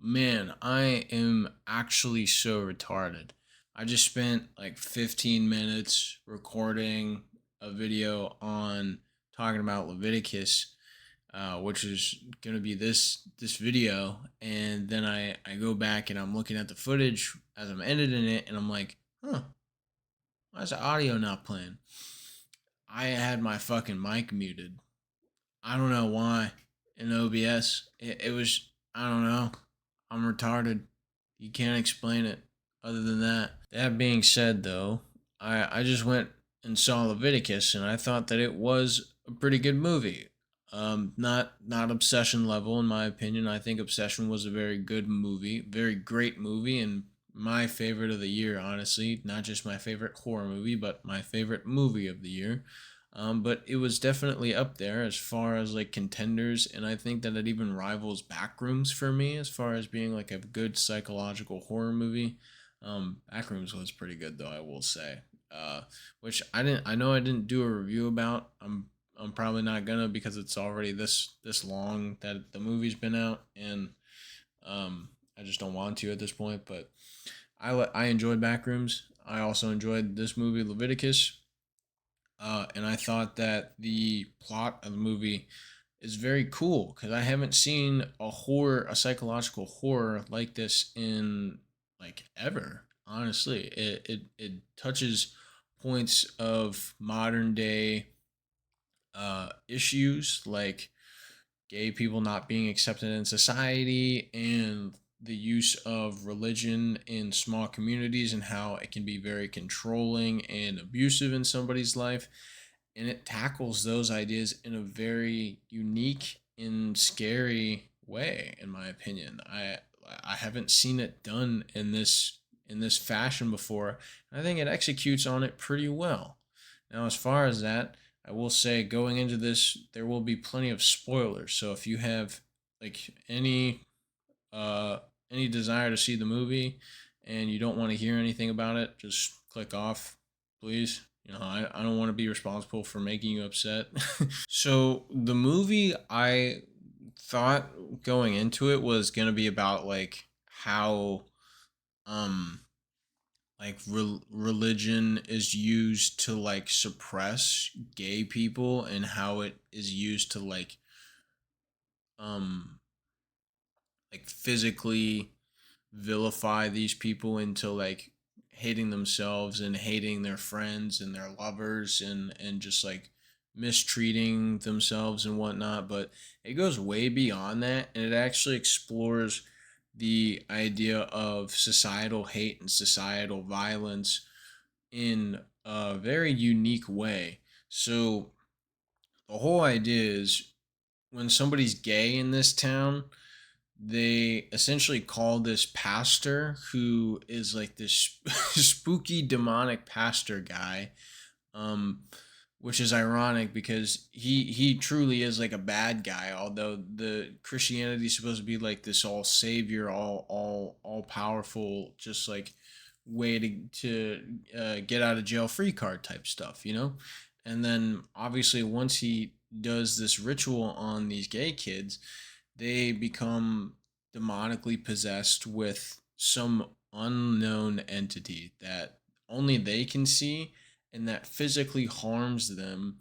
Man, I am actually so retarded. I just spent like 15 minutes recording a video on talking about Leviticus, which is going to be this video, and then I go back and I'm looking at the footage as I'm editing it, and I'm like, huh, why is the audio not playing? I had my fucking mic muted. I don't know why in OBS. It was, I don't know. I'm retarded. You can't explain it other than that. That being said, though, I just went and saw Leviticus and I thought that it was a pretty good movie. Not Obsession level in my opinion. I think Obsession was a very good movie, very great movie, and my favorite of the year. Honestly, not just my favorite horror movie, but my favorite movie of the year. But it was definitely up there as far as like contenders, and I think that it even rivals Backrooms for me as far as being like a good psychological horror movie. Backrooms was pretty good though, I will say. Which I didn't. I know I didn't do a review about. I'm probably not gonna because it's already this long that the movie's been out, and I just don't want to at this point. But I enjoyed Backrooms. I also enjoyed this movie Leviticus. And I thought that the plot of the movie is very cool because I haven't seen a psychological horror like this in like ever. Honestly, it touches points of modern day issues like gay people not being accepted in society and the use of religion in small communities and how it can be very controlling and abusive in somebody's life, and it tackles those ideas in a very unique and scary way in my opinion. I haven't seen it done in this fashion before, and I think it executes on it pretty well. Now as far as that, I will say going into this there will be plenty of spoilers, so if you have like uh any desire to see the movie and you don't want to hear anything about it, just click off, please. You know, I don't want to be responsible for making you upset. So the movie, I thought going into it was gonna be about like how um religion is used to like suppress gay people and how it is used to um like physically vilify these people into like hating themselves and hating their friends and their lovers and just like mistreating themselves and whatnot. But it goes way beyond that, and it actually explores the idea of societal hate and societal violence in a very unique way. So the whole idea is when somebody's gay in this town, they essentially call this pastor who is like this spooky demonic pastor guy, um which is ironic because he truly is like a bad guy, although the Christianity is supposed to be like this all savior, all powerful, just like way to get out of jail free card type stuff, you know. And then obviously once he does this ritual on these gay kids, they become demonically possessed with some unknown entity that only they can see, and that physically harms them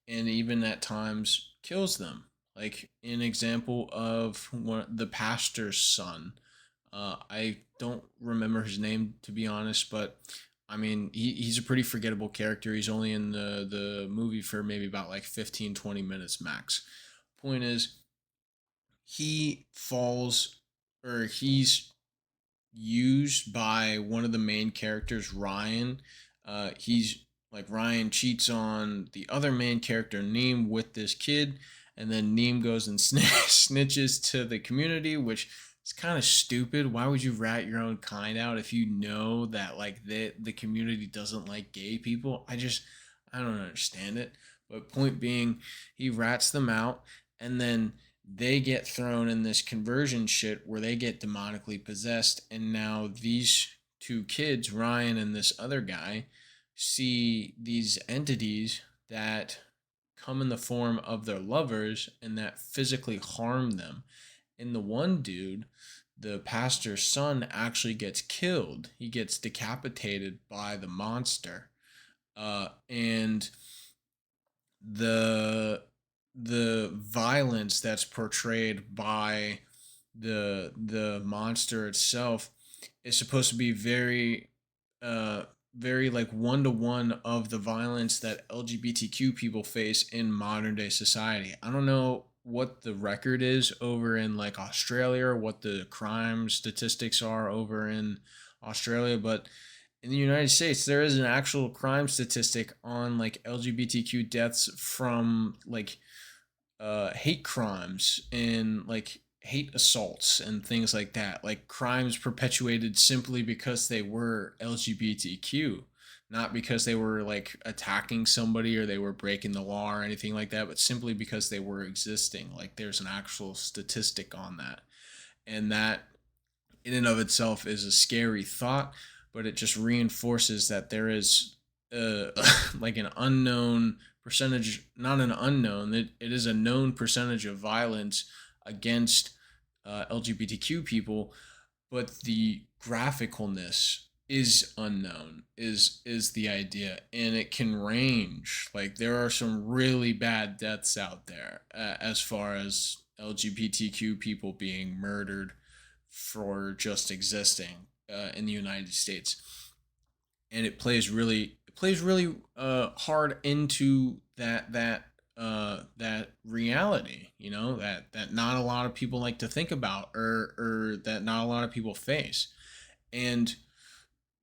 and even at times kills them. Like an example of one, the pastor's son. I don't remember his name to be honest, but I mean he's a pretty forgettable character. He's only in the movie for maybe about like 15-20 minutes max. Point is, he falls or he's used by one of the main characters, Ryan. He's like Ryan cheats on the other main character, Neem, with this kid, and then Neem goes and snitches to the community, which is kind of stupid. Why would you rat your own kind out if you know that like the community doesn't like gay people? I don't understand it. But point being, he rats them out, and then they get thrown in this conversion shit where they get demonically possessed, and now these two kids, Ryan and this other guy, see these entities that come in the form of their lovers and that physically harm them. And the one dude the pastor's son actually gets killed. He gets decapitated by the monster. And the the violence that's portrayed by the monster itself is supposed to be very uh very like one to one of the violence that LGBTQ people face in modern day society. I don't know what the record is over in like Australia or what the crime statistics are over in Australia, but in the United States, there is an actual crime statistic on like LGBTQ deaths from like hate crimes and like hate assaults and things like that. Like crimes perpetuated simply because they were LGBTQ, not because they were like attacking somebody or they were breaking the law or anything like that, but simply because they were existing. Like there's an actual statistic on that. And that in and of itself is a scary thought, but it just reinforces that there is like an unknown percentage, not an unknown, it is a known percentage of violence against LGBTQ people, but the graphicalness is unknown is the idea, and it can range. Like there are some really bad deaths out there as far as LGBTQ people being murdered for just existing in the United States, and it plays really hard into that reality, you know, that not a lot of people like to think about, or that not a lot of people face. And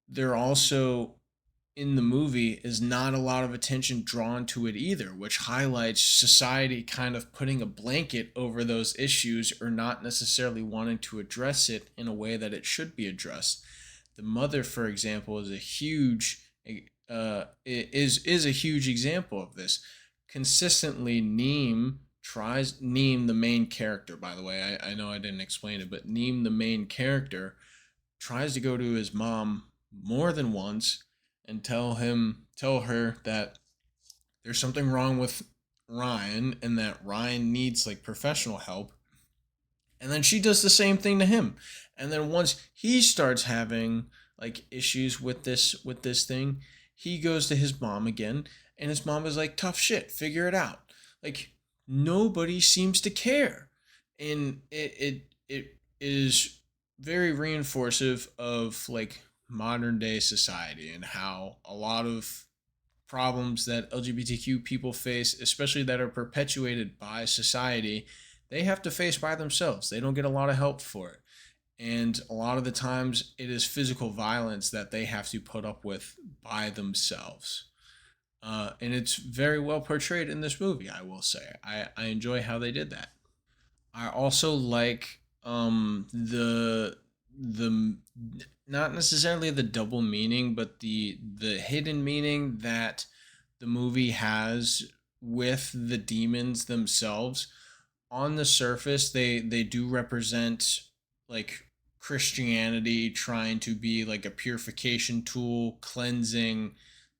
there also in the movie is not a lot of attention drawn to it either, which highlights society kind of putting a blanket over those issues or not necessarily wanting to address it in a way that it should be addressed. The mother, for example, is a huge is a huge example of this. Consistently, Neem, the main character. By the way, I know I didn't explain it, but Neem, the main character, tries to go to his mom more than once and tell her that there's something wrong with Ryan and that Ryan needs like professional help. And then she does the same thing to him. And then once he starts having like issues with this thing, he goes to his mom again, and his mom is like, tough shit, figure it out. Like nobody seems to care. And it is very reinforcive of like modern day society and how a lot of problems that LGBTQ people face, especially that are perpetuated by society, they have to face by themselves. They don't get a lot of help for it. And a lot of the times it is physical violence that they have to put up with by themselves. And it's very well portrayed in this movie, I will say. I enjoy how they did that. I also like the not necessarily the double meaning, but the hidden meaning that the movie has with the demons themselves. On the surface, they do represent like Christianity trying to be like a purification tool, cleansing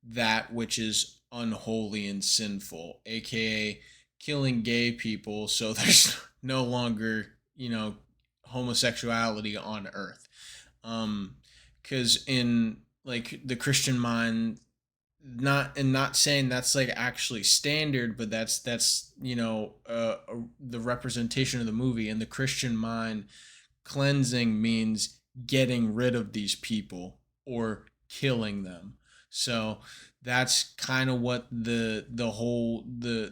that which is unholy and sinful, aka killing gay people so there's no longer, you know, homosexuality on earth. Because in like the Christian mind, not saying that's like actually standard, but that's you know the representation of the movie. In the Christian mind, cleansing means getting rid of these people or killing them. So that's kind of what the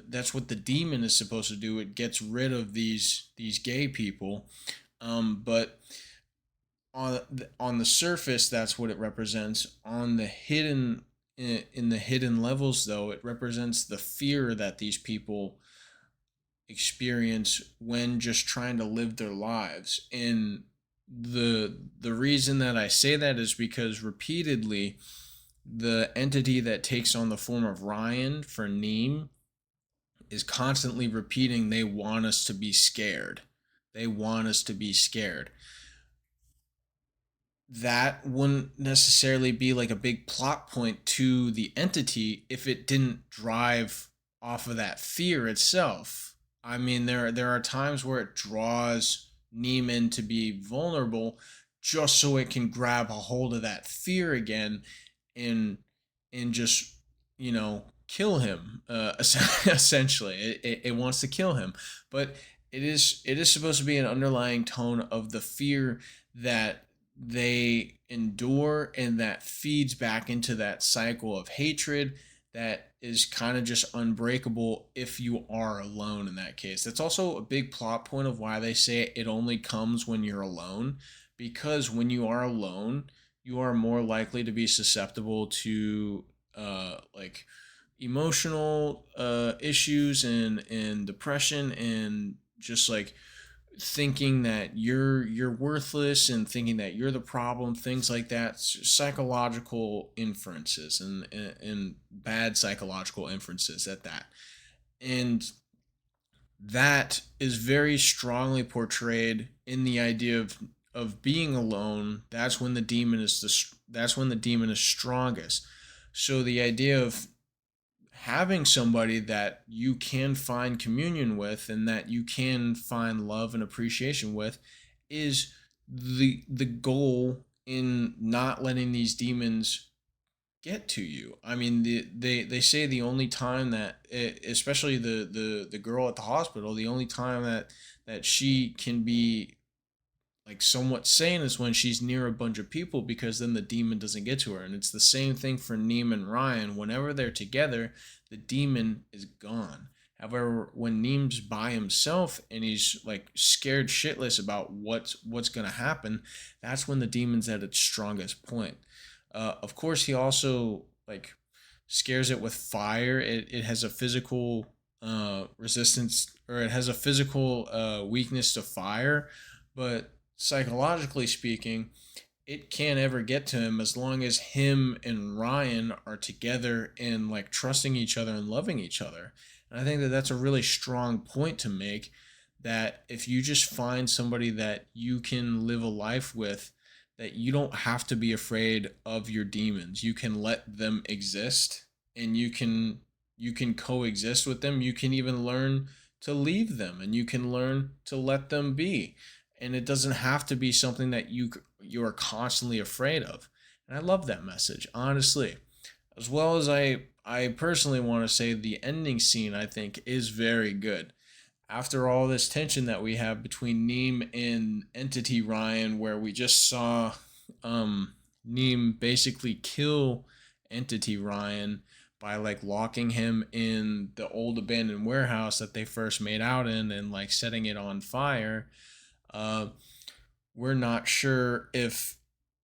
that's what the demon is supposed to do. It gets rid of these gay people. But on the surface, that's what it represents. On the hidden in the hidden levels, though, it represents the fear that these people experience when just trying to live their lives. And the reason that I say that is because repeatedly the entity that takes on the form of Ryan for Neem is constantly repeating they want us to be scared. They want us to be scared. That wouldn't necessarily be like a big plot point to the entity if it didn't drive off of that fear itself. I mean, there are times where it draws Neiman to be vulnerable just so it can grab a hold of that fear again and just kill him essentially it wants to kill him, but it is supposed to be an underlying tone of the fear that they endure, and that feeds back into that cycle of hatred that is kind of just unbreakable if you are alone. In that case, that's also a big plot point of why they say it only comes when you're alone, because when you are alone you are more likely to be susceptible to like emotional issues and depression, and just like thinking that you're worthless and thinking that you're the problem, things like that, psychological inferences and bad psychological inferences at that. And that is very strongly portrayed in the idea of being alone. That's when the demon is strongest. So the idea of having somebody that you can find communion with and that you can find love and appreciation with is the goal in not letting these demons get to you. I mean, they say the only time that especially the girl at the hospital, the only time that she can be like somewhat sane is when she's near a bunch of people, because then the demon doesn't get to her. And it's the same thing for Neem and Ryan. Whenever they're together, the demon is gone. However, when Neem's by himself and he's like scared shitless about what's gonna happen, that's when the demon's at its strongest point. Of course, he also like scares it with fire. It has a physical resistance, or it has a physical weakness to fire, but psychologically speaking, it can't ever get to him as long as him and Ryan are together and like trusting each other and loving each other. And I think that that's a really strong point to make, that if you just find somebody that you can live a life with, that you don't have to be afraid of your demons. You can let them exist, and you can coexist with them. You can even learn to leave them, and you can learn to let them be. And it doesn't have to be something that you are constantly afraid of. And I love that message, honestly. As well as I personally want to say the ending scene I think is very good. After all this tension that we have between Neem and Entity Ryan, where we just saw Neem basically kill Entity Ryan by like locking him in the old abandoned warehouse that they first made out in and like setting it on fire. Uh, we're not sure if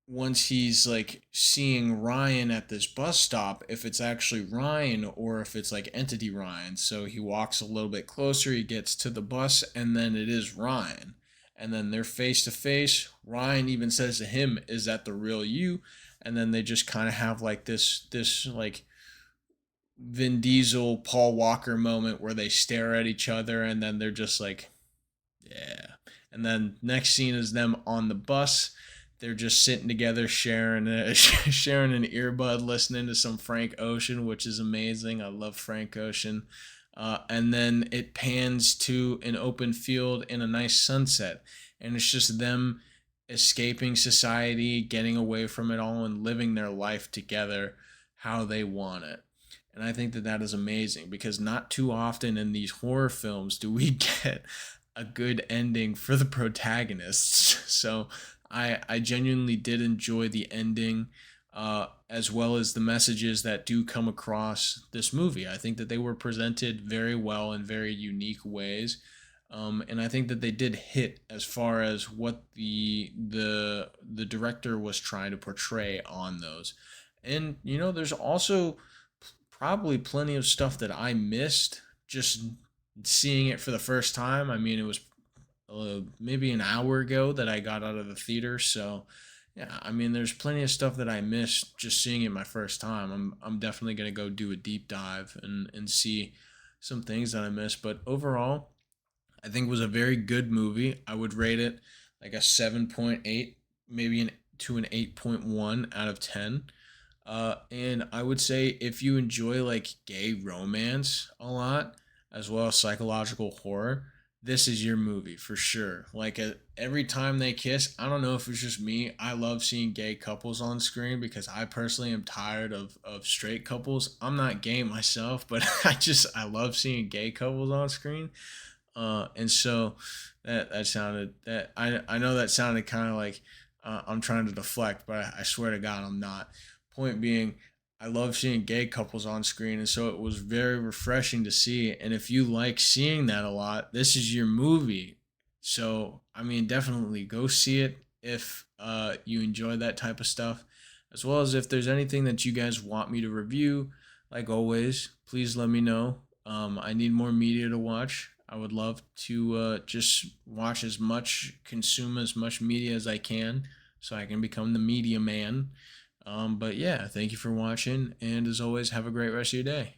once he's like seeing Ryan at this bus stop, if it's actually Ryan or if it's like Entity Ryan. So he walks a little bit closer, he gets to the bus, and then it is Ryan. And then they're face to face. Ryan even says to him, "Is that the real you?" And then they just kind of have like this like Vin Diesel Paul Walker moment where they stare at each other, and then they're just like, yeah. And then next scene is them on the bus. They're just sitting together, sharing sharing an earbud, listening to some Frank Ocean, which is amazing. I love Frank Ocean. And then it pans to an open field and a nice sunset, and it's just them escaping society, getting away from it all, and living their life together how they want it. And I think that that is amazing, because not too often in these horror films do we get a good ending for the protagonists. So I genuinely did enjoy the ending, as well as the messages that do come across this movie. I think that they were presented very well in very unique ways. And I think that they did hit as far as what the director was trying to portray on those. And there's also probably plenty of stuff that I missed just seeing it for the first time. I mean, it was maybe an hour ago that I got out of the theater, so yeah. I mean, there's plenty of stuff that I missed just seeing it my first time. I'm definitely gonna go do a deep dive and see some things that I missed. But overall, I think it was a very good movie. I would rate it like a 7.8, maybe an 8.1 out of 10. And I would say if you enjoy like gay romance a lot, as well as psychological horror, this is your movie for sure. Like every time they kiss, I don't know if it's just me. I love seeing gay couples on screen because I personally am tired of straight couples. I'm not gay myself, but I love seeing gay couples on screen. And so that sounded that I know that sounded kind of like I'm trying to deflect, but I swear to God I'm not. Point being, I love seeing gay couples on screen, and so it was very refreshing to see. And if you like seeing that a lot, this is your movie. So I mean, definitely go see it if you enjoy that type of stuff, as well as if there's anything that you guys want me to review. Like always, please let me know. I need more media to watch. I would love to just watch as much, consume as much media as I can, so I can become the media man. But yeah, thank you for watching, and as always, have a great rest of your day.